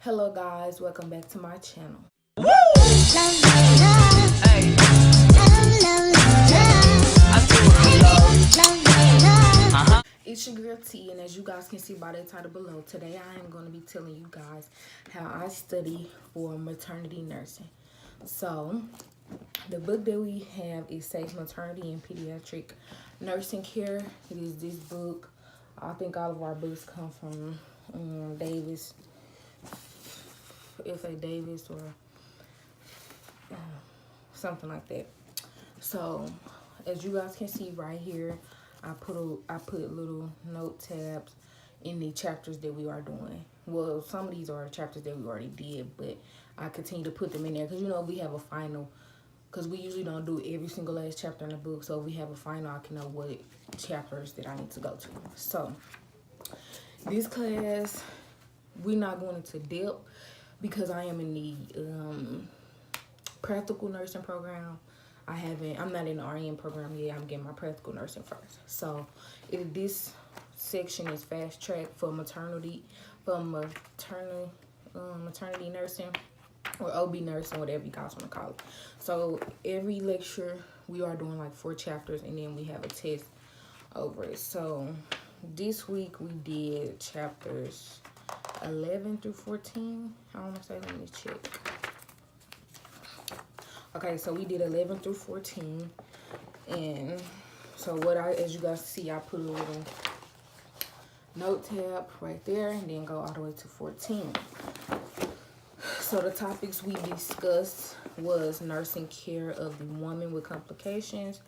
Hello guys, welcome back to my channel. It's your girl T, and as you guys can see by the title below, today I am going to be telling you guys how I study for maternity nursing. So, the book that we have is Safe Maternity and Pediatric Nursing Care. It is this book. I think all of our books come from Davis, F.A. Davis, or something like that. So, as you guys can see right here, I put little note tabs in the chapters that we are doing. Well, some of these are chapters that we already did, but I continue to put them in there because we have a final. Because we usually don't do every single last chapter in the book, so if we have a final, I can know what chapters that I need to go to. So, this class, we're not going into depth because I am in the practical nursing program. I'm not in the RN program yet. I'm getting my practical nursing first. So, if this section is fast track for maternity nursing, or OB nursing, whatever you guys want to call it. So every lecture we are doing like 4 chapters, and then we have a test over it. So this week we did chapters 11 through 14. I want to say, let me check. Okay, so we did 11 through 14, and so as you guys see, I put a little note tab right there, and then go all the way to 14. So the topics we discussed was nursing care of the woman with complications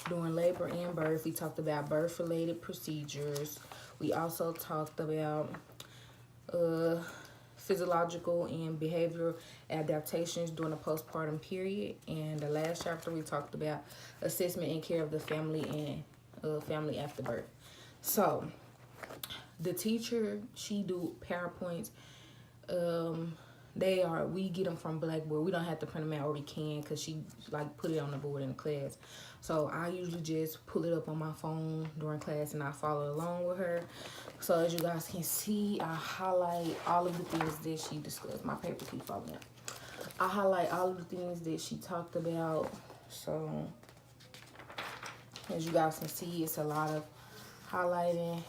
during labor and birth. We talked about birth-related procedures. We also talked about physiological and behavioral adaptations during the postpartum period. And the last chapter we talked about assessment and care of the family and family after birth. So the teacher, she do PowerPoints. We get them from Blackboard. We don't have to print them out, or we can, because she like put it on the board in the class. So I usually just pull it up on my phone during class and I follow along with her. So as you guys can see, I highlight all of the things that she discussed. My paper keeps falling out. I highlight all of the things that she talked about. So as you guys can see, it's a lot of highlighting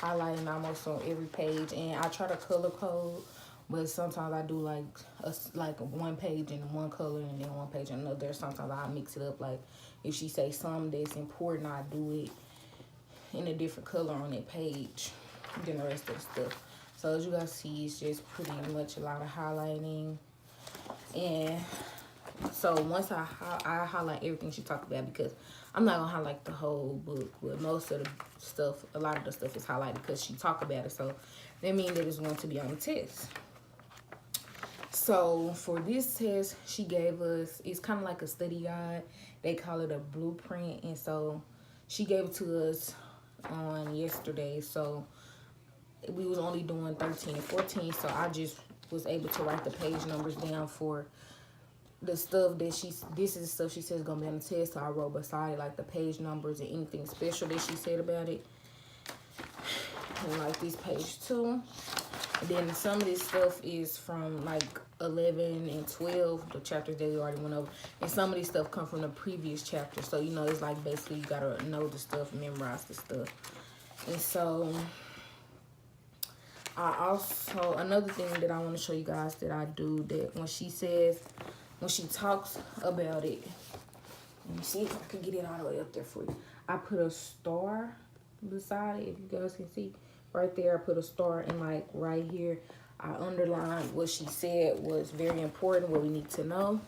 almost on every page, and I try to color code, but sometimes I do like one page in one color and then one page in another. Sometimes I mix it up, like if she say something that's important, I do it in a different color on that page than the rest of the stuff. So as you guys see, it's just pretty much a lot of highlighting. And so once I highlight everything she talked about, because I'm not gonna highlight the whole book, but most of the stuff, a lot of the stuff is highlighted because she talked about it. So that means that it's going to be on the test. So for this test, she gave us, it's kind of like a study guide. They call it a blueprint, and so she gave it to us on yesterday. So we was only doing 13 and 14, so I just was able to write the page numbers down for the stuff that this is the stuff she says is gonna be on the test. So I wrote beside it like the page numbers and anything special that she said about it. And like this page too. And then some of this stuff is from like 11 and 12, the chapters that we already went over. And some of this stuff come from the previous chapter. So it's like basically you gotta know the stuff, memorize the stuff. And so another thing that I want to show you guys that I do, that when she talks about it, let me see if I can get it all the way up there for you. I put a star beside it, if you guys can see. Right there, I put a star, and like right here, I underlined what she said was very important, what we need to know.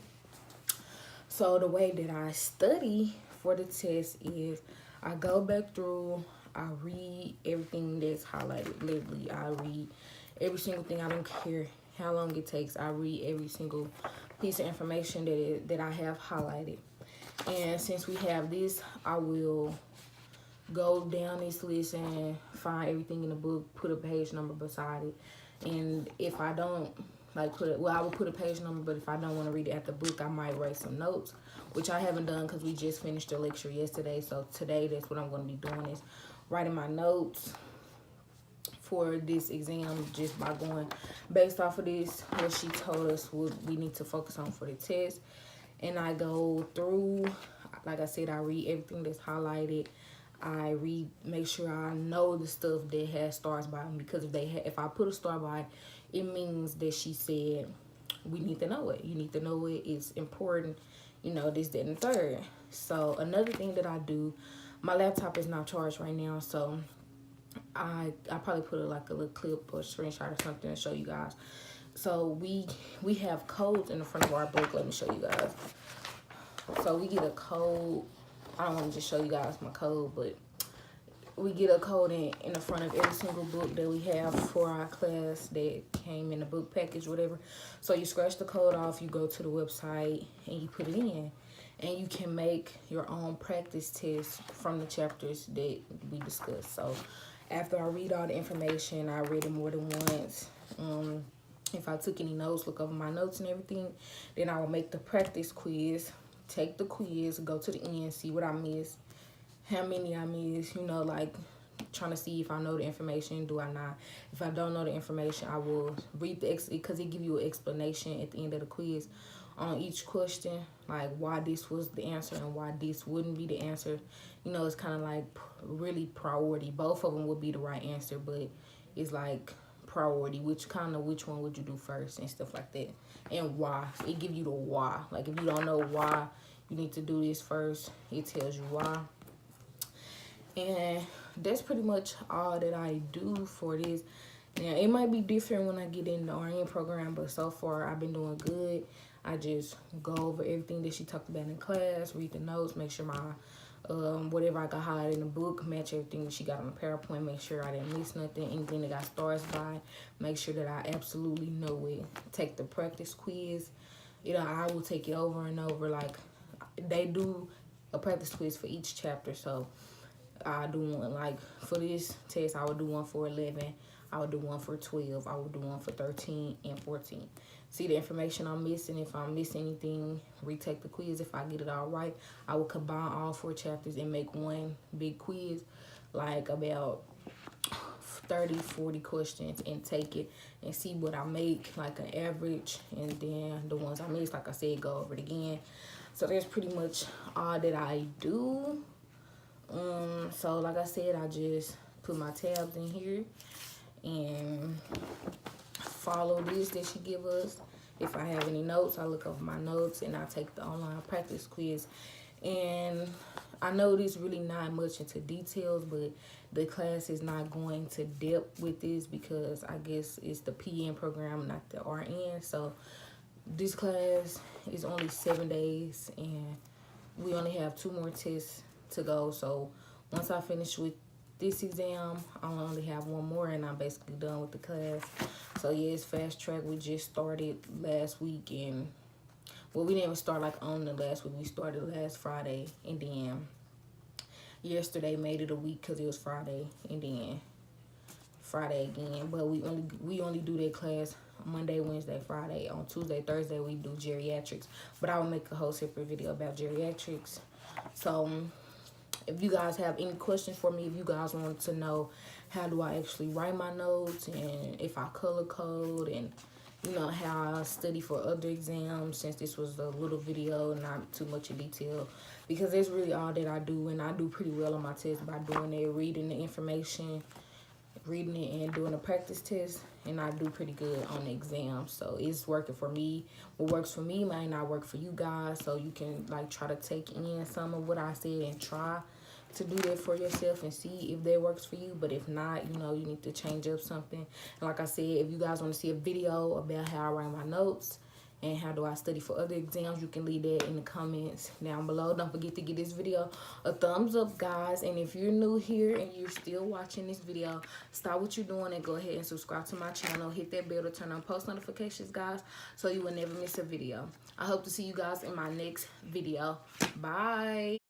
So the way that I study for the test is I go back through, I read everything that's highlighted. Literally, I read every single thing. I don't care how long it takes. I read every single piece of information that I have highlighted. And since we have this, I will go down this list and find everything in the book, put a page number beside it. And if I don't I will put a page number, but if I don't want to read it at the book, I might write some notes, which I haven't done because we just finished the lecture yesterday. So today, that's what I'm going to be doing, is writing my notes for this exam just by going based off of this, what she told us what we need to focus on for the test. And I go through, like I said, I read everything that's highlighted. I read, make sure I know the stuff that has stars by them, because if I put a star by, it means that she said we need to know it. You need to know it. It's important. You know, this, that, and the third. So another thing that I do, my laptop is not charged right now, so I probably put like a little clip or screenshot or something to show you guys. So we have codes in the front of our book. Let me show you guys. So we get a code. I don't want to just show you guys my code, but we get a code in the front of every single book that we have for our class that came in the book package, whatever. So you scratch the code off, you go to the website, and you put it in. And you can make your own practice test from the chapters that we discussed. So after I read all the information, I read it more than once. If I took any notes, look over my notes and everything, then I will make the practice quiz, take the quiz, go to the end, see what I missed, how many I missed, you know, like trying to see if I know the information, do I not. If I don't know the information, I will read the because it give you an explanation at the end of the quiz on each question, like why this was the answer and why this wouldn't be the answer. You know, it's kind of like really priority. Both of them would be the right answer, but it's like priority, which one would you do first and stuff like that, and why. It give you the why. Like if you don't know why you need to do this first, it tells you why. And that's pretty much all that I do for this. Now it might be different when I get in the RN program, but so far I've been doing good. I just go over everything that she talked about in class, read the notes, make sure my whatever I got highlighted in the book match everything that she got on the PowerPoint, make sure I didn't miss nothing, anything that got stars by, make sure that I absolutely know it. Take the practice quiz. You know, I will take it over and over. Like they do a practice quiz for each chapter, so I do one, like for this test I would do one for 11, I would do one for 12, I would do one for 13 and 14. See the information I'm missing. If I miss anything, retake the quiz. If I get it all right, I will combine all 4 chapters and make one big quiz, like about 30, 40 questions, and take it and see what I make, like an average, and then the ones I miss, like I said, go over it again. So that's pretty much all that I do. So like I said, I just put my tabs in here and follow this that she give us. If I have any notes, I look over my notes and I take the online practice quiz. And I know this really not much into details, but the class is not going to depth with this because I guess it's the PN program, not the RN. So this class is only 7 days and we only have 2 more tests to go. So once I finish with this exam, I only have 1 more and I'm basically done with the class. So yeah, it's fast track. We just started last week, and well, we didn't even start like on the last week. We started last Friday, and then yesterday made it a week because it was Friday, and then Friday again. But we only do that class Monday, Wednesday, Friday. On Tuesday, Thursday we do geriatrics, but I will make a whole separate video about geriatrics. So if you guys have any questions for me, if you guys want to know how do I actually write my notes, and if I color code, and you know how I study for other exams, since this was a little video, not too much in detail, because that's really all that I do, and I do pretty well on my test by doing it, reading the information, reading it, and doing a practice test, and I do pretty good on the exam. So it's working for me. What works for me might not work for you guys, so you can like try to take in some of what I said and try to do that for yourself and see if that works for you. But if not, you know, you need to change up something. And like I said, if you guys want to see a video about how I write my notes and how do I study for other exams, you can leave that in the comments down below. Don't forget to give this video a thumbs up, guys. And if you're new here and you're still watching this video, stop what you're doing and go ahead and subscribe to my channel. Hit that bell to turn on post notifications, guys, so you will never miss a video. I hope to see you guys in my next video. Bye.